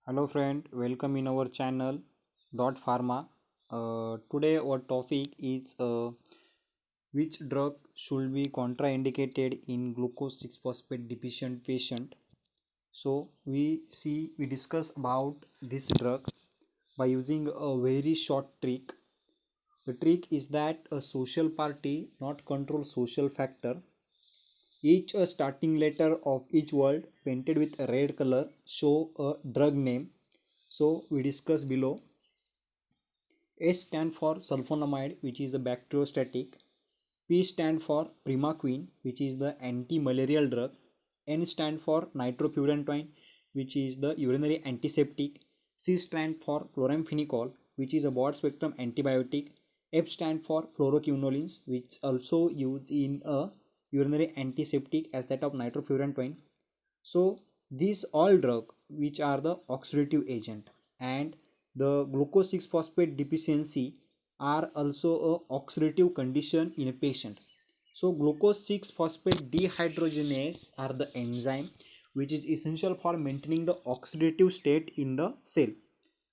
Hello friend, welcome in our channel Dot Pharma. Today our topic is which drug should be contraindicated in glucose 6 phosphate deficient patient. So we discuss about this drug by using a very short trick. The trick is that a social party not control social factor. Each starting letter of each word painted with a red color show a drug name. So we discuss below. S stand for sulfonamide, which is the bacteriostatic. P stand for primaquine, which is the anti-malarial drug. N stand for nitrofurantoin, which is the urinary antiseptic. C stand for chloramphenicol, which is a broad spectrum antibiotic. F stand for fluoroquinolines, which also used in a urinary antiseptic as that of nitrofurantoin. So these all drug which are the oxidative agent, and the glucose 6 phosphate deficiency are also a oxidative condition in a patient. So glucose 6 phosphate dehydrogenase are the enzyme which is essential for maintaining the oxidative state in the cell.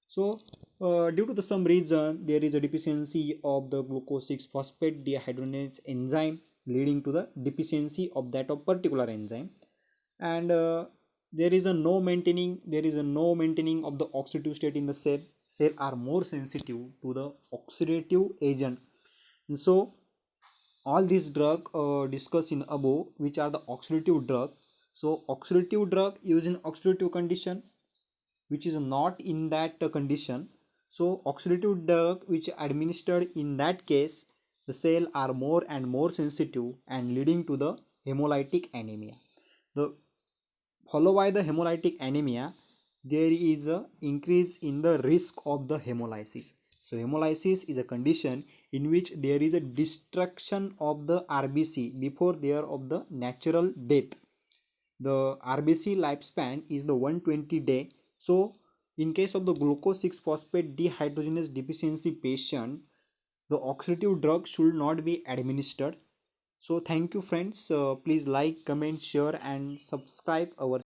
So due to some reason there is a deficiency of the glucose 6 phosphate dehydrogenase enzyme, leading to the deficiency of that of particular enzyme. And there is a no maintaining of the oxidative state in the cell are more sensitive to the oxidative agent. And so all these drug discussed in above which are the oxidative drug. So oxidative drug used in oxidative condition which is not in that condition. So oxidative drug which administered in that case, the cell are more and more sensitive and leading to the hemolytic anemia. The followed by the hemolytic anemia, there is a increase in the risk of the hemolysis. So hemolysis is a condition in which there is a destruction of the RBC before there of the natural death. The RBC lifespan is the 120 day. So in case of the glucose 6 phosphate dehydrogenase deficiency patient, the oxidative drug should not be administered. So thank you friends. Please like, comment, share and subscribe our